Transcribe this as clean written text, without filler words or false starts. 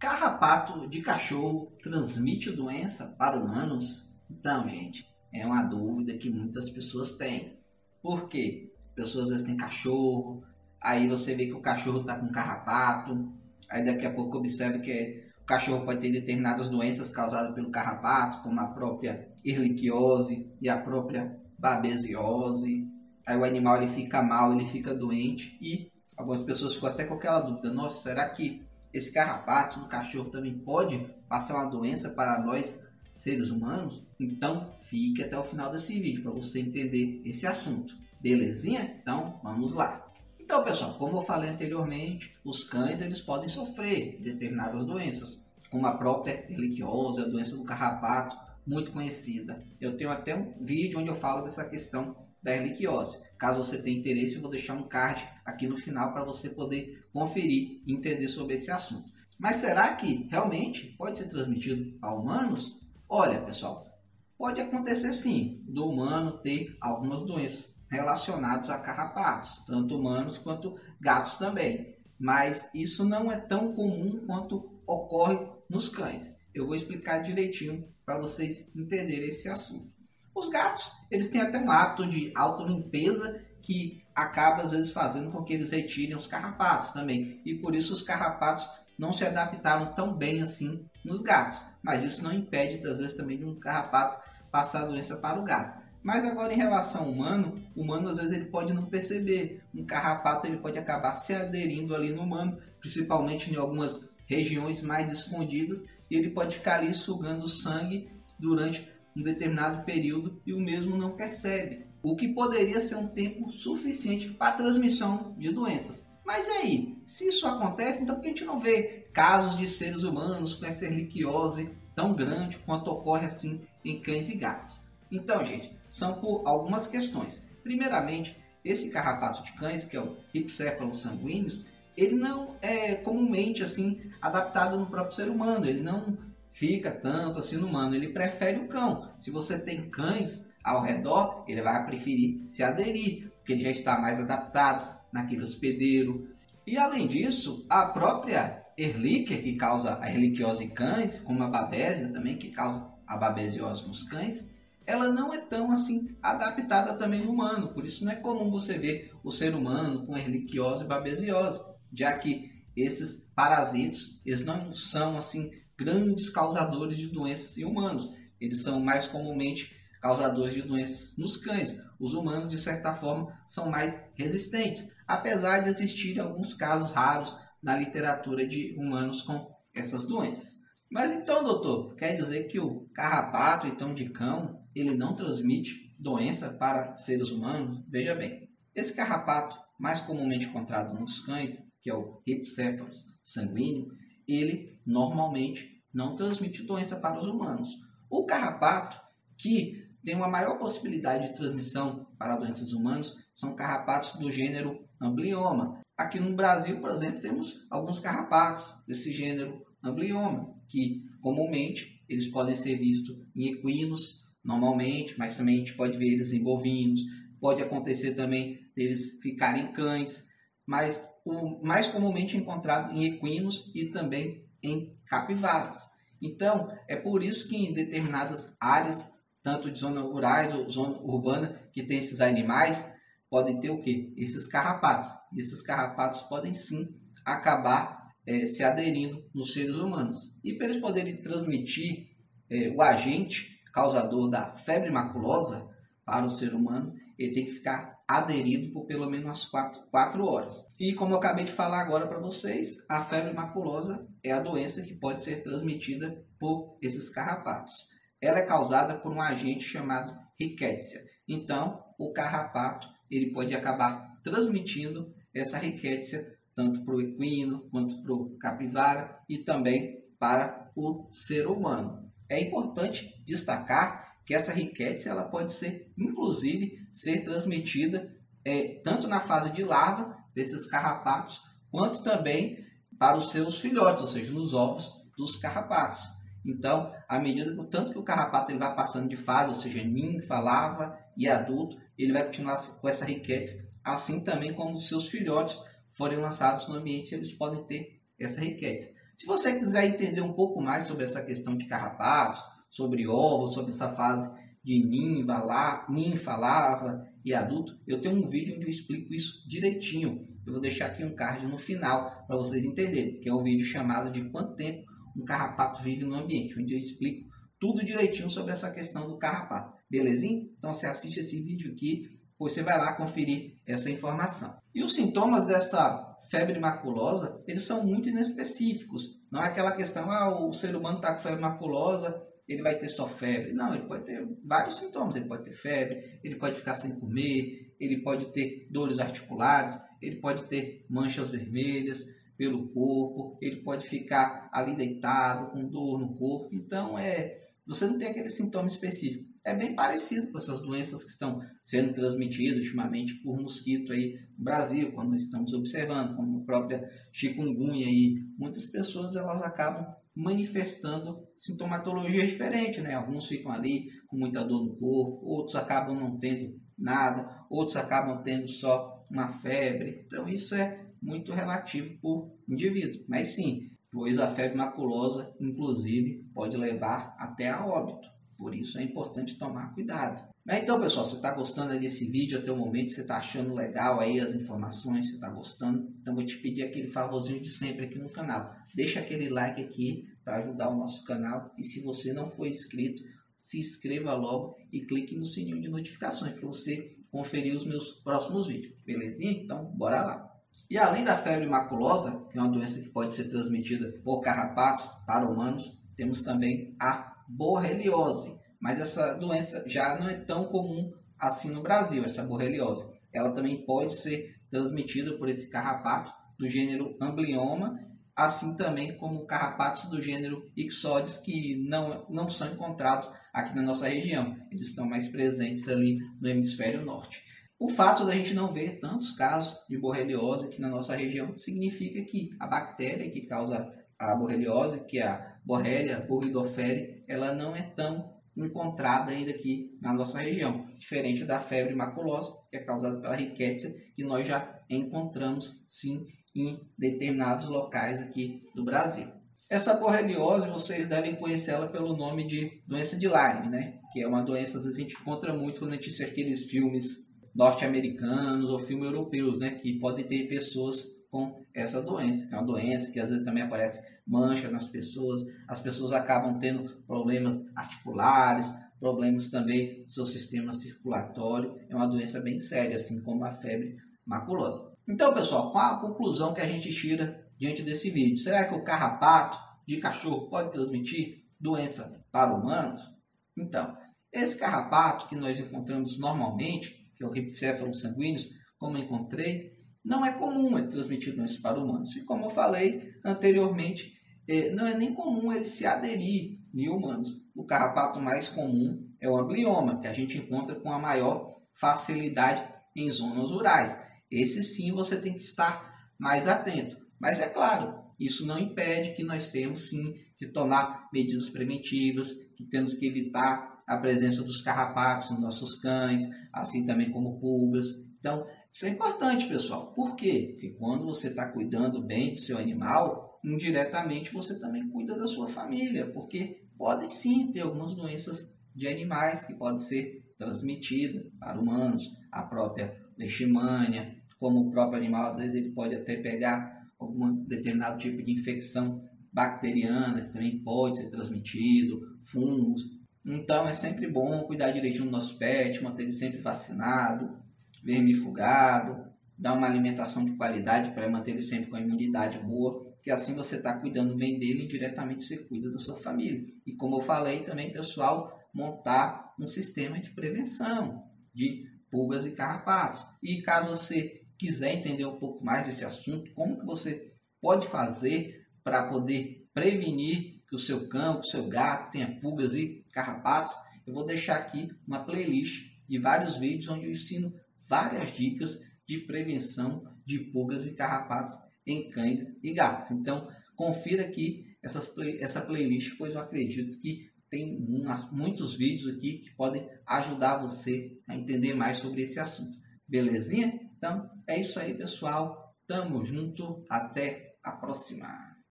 Carrapato de cachorro transmite doença para humanos? Então, gente, é uma dúvida que muitas pessoas têm. Por quê? Pessoas às vezes têm cachorro, aí você vê que o cachorro está com carrapato, aí daqui a pouco observa que o cachorro pode ter determinadas doenças causadas pelo carrapato, como a própria erliquiose e a própria babesiose. Aí o animal ele fica mal, ele fica doente e algumas pessoas ficam até com aquela dúvida: nossa, será que esse carrapato do cachorro também pode passar uma doença para nós seres humanos? Então fique até o final desse vídeo para você entender esse assunto, belezinha? Então vamos lá. Então pessoal, como eu falei anteriormente, os cães eles podem sofrer determinadas doenças, como a própria erliquiose, a doença do carrapato, muito conhecida. Eu tenho até um vídeo onde eu falo dessa questão da erliquiose. Caso você tenha interesse, eu vou deixar um card aqui no final para você poder conferir e entender sobre esse assunto. Mas será que realmente pode ser transmitido a humanos? Olha, pessoal, pode acontecer sim, do humano ter algumas doenças relacionadas a carrapatos, tanto humanos quanto gatos também. Mas isso não é tão comum quanto ocorre nos cães. Eu vou explicar direitinho para vocês entenderem esse assunto. Os gatos, eles têm até um hábito de autolimpeza que acaba às vezes fazendo com que eles retirem os carrapatos também. E por isso os carrapatos não se adaptaram tão bem assim nos gatos. Mas isso não impede, às vezes, também de um carrapato passar a doença para o gato. Mas agora em relação ao humano, o humano às vezes ele pode não perceber. Um carrapato ele pode acabar se aderindo ali no humano, principalmente em algumas regiões mais escondidas. E ele pode ficar ali sugando sangue durante um determinado período e o mesmo não percebe, o que poderia ser um tempo suficiente para a transmissão de doenças. Mas e aí, se isso acontece, então por que a gente não vê casos de seres humanos com essa erliquiose tão grande quanto ocorre assim em cães e gatos? Então, gente, são por algumas questões. Primeiramente, esse carrapato de cães, que é o Rhipicephalus sanguineus, ele não é comumente assim adaptado no próprio ser humano, ele não fica tanto assim no humano, ele prefere o cão. Se você tem cães ao redor, ele vai preferir se aderir, porque ele já está mais adaptado naquele hospedeiro. E além disso, a própria Ehrlichia, que causa a erliquiose em cães, como a babésia também, que causa a babesiose nos cães, ela não é tão assim adaptada também no humano. Por isso não é comum você ver o ser humano com erliquiose e babesiose, já que esses parasitos, eles não são assim grandes causadores de doenças em humanos. Eles são mais comumente causadores de doenças nos cães. Os humanos, de certa forma, são mais resistentes, apesar de existirem alguns casos raros na literatura de humanos com essas doenças. Mas então, doutor, quer dizer que o carrapato, então, de cão, ele não transmite doença para seres humanos? Veja bem, esse carrapato, mais comumente encontrado nos cães, que é o Rhipicephalus sanguíneo, ele normalmente não transmite doença para os humanos. O carrapato, que tem uma maior possibilidade de transmissão para doenças humanas, são carrapatos do gênero Amblyomma. Aqui no Brasil, por exemplo, temos alguns carrapatos desse gênero Amblyomma, que comumente eles podem ser vistos em equinos, normalmente, mas também a gente pode ver eles em bovinos, pode acontecer também deles ficarem em cães, mas o mais comumente encontrado em equinos e também em capivaras. Então, é por isso que em determinadas áreas, tanto de zonas rurais ou zona urbana, que tem esses animais, podem ter o quê? Esses carrapatos. E esses carrapatos podem sim acabar se aderindo nos seres humanos. E para eles poderem transmitir o agente causador da febre maculosa para o ser humano, ele tem que ficar aderido por pelo menos umas 4 horas. E como eu acabei de falar agora para vocês, a febre maculosa é a doença que pode ser transmitida por esses carrapatos. Ela é causada por um agente chamado Rickettsia. Então, o carrapato ele pode acabar transmitindo essa Rickettsia tanto para o equino quanto para o capivara e também para o ser humano. É importante destacar que essa Rickettsia ela pode ser, inclusive, ser transmitida tanto na fase de larva desses carrapatos, quanto também para os seus filhotes, ou seja, nos ovos dos carrapatos. Então, à medida que tanto que o carrapato ele vai passando de fase, ou seja, ninfa, larva e adulto, ele vai continuar com essa Rickettsia, assim também como os seus filhotes forem lançados no ambiente, eles podem ter essa Rickettsia. Se você quiser entender um pouco mais sobre essa questão de carrapatos, sobre ovos, sobre essa fase de ninfa, larva e adulto, eu tenho um vídeo onde eu explico isso direitinho. Eu vou deixar aqui um card no final para vocês entenderem, que é um vídeo chamado de quanto tempo um carrapato vive no ambiente, onde eu explico tudo direitinho sobre essa questão do carrapato. Belezinha? Então você assiste esse vídeo aqui, depois você vai lá conferir essa informação. E os sintomas dessa febre maculosa, eles são muito inespecíficos. Não é aquela questão, o ser humano está com febre maculosa, ele vai ter só febre. Não, ele pode ter vários sintomas. Ele pode ter febre, ele pode ficar sem comer, ele pode ter dores articulares, ele pode ter manchas vermelhas pelo corpo, ele pode ficar ali deitado com dor no corpo. Então, você não tem aquele sintoma específico. É bem parecido com essas doenças que estão sendo transmitidas ultimamente por mosquito aí no Brasil, quando estamos observando, como a própria chikungunya aí. Muitas pessoas elas acabam manifestando sintomatologia diferente, né? Alguns ficam ali com muita dor no corpo, outros acabam não tendo nada, outros acabam tendo só uma febre. Então isso é muito relativo por indivíduo, mas sim, pois a febre maculosa, inclusive, pode levar até a óbito. Por isso é importante tomar cuidado. Então, pessoal, se você está gostando desse vídeo até o momento, você está achando legal aí as informações, você está gostando, então vou te pedir aquele favorzinho de sempre aqui no canal. Deixa aquele like aqui para ajudar o nosso canal. E se você não for inscrito, se inscreva logo e clique no sininho de notificações para você conferir os meus próximos vídeos. Belezinha? Então, bora lá. E além da febre maculosa, que é uma doença que pode ser transmitida por carrapatos para humanos, temos também a borreliose. Mas essa doença já não é tão comum assim no Brasil, essa borreliose. Ela também pode ser transmitida por esse carrapato do gênero Amblyomma, assim também como carrapatos do gênero Ixodes, que não são encontrados aqui na nossa região. Eles estão mais presentes ali no hemisfério norte. O fato da gente não ver tantos casos de borreliose aqui na nossa região significa que a bactéria que causa a borreliose, que é a Borrelia burgdorferi, ela não é tão encontrada ainda aqui na nossa região, diferente da febre maculosa, que é causada pela Rickettsia, que nós já encontramos sim em determinados locais aqui do Brasil. Essa borreliose, vocês devem conhecê-la pelo nome de doença de Lyme, né? Que é uma doença, às vezes a gente encontra muito quando a gente assiste aqueles filmes norte-americanos ou filmes europeus, né? Que podem ter pessoas com essa doença. É uma doença que às vezes também aparece mancha nas pessoas, as pessoas acabam tendo problemas articulares, problemas também do seu sistema circulatório. É uma doença bem séria, assim como a febre maculosa. Então, pessoal, qual a conclusão que a gente tira diante desse vídeo? Será que o carrapato de cachorro pode transmitir doença para humanos? Então, esse carrapato que nós encontramos normalmente, que é o Rhipicephalus sanguineus, como eu encontrei, não é comum ele transmitir doença para humanos. E como eu falei anteriormente, não é nem comum ele se aderir em humanos. O carrapato mais comum é o Amblyomma, que a gente encontra com a maior facilidade em zonas rurais. Esse sim você tem que estar mais atento. Mas é claro, isso não impede que nós temos sim que tomar medidas preventivas, que temos que evitar a presença dos carrapatos nos nossos cães, assim também como pulgas. Então, isso é importante, pessoal. Por quê? Porque quando você está cuidando bem do seu animal, indiretamente você também cuida da sua família, porque podem sim ter algumas doenças de animais que podem ser transmitidas para humanos, a própria leishmania, como o próprio animal, às vezes ele pode até pegar algum determinado tipo de infecção bacteriana, que também pode ser transmitido, fungos. Então é sempre bom cuidar direitinho do nosso pet, manter ele sempre vacinado, vermifugado, dar uma alimentação de qualidade para manter ele sempre com a imunidade boa, que assim você está cuidando bem dele e diretamente você cuida da sua família. E como eu falei também, pessoal, montar um sistema de prevenção de pulgas e carrapatos. E caso você quiser entender um pouco mais desse assunto, como que você pode fazer para poder prevenir que o seu cão, que o seu gato tenha pulgas e carrapatos, eu vou deixar aqui uma playlist de vários vídeos onde eu ensino várias dicas de prevenção de pulgas e carrapatos em cães e gatos. Então, confira aqui essa playlist, pois eu acredito que tem muitos vídeos aqui que podem ajudar você a entender mais sobre esse assunto. Belezinha? Então, é isso aí, pessoal. Tamo junto. Até a próxima.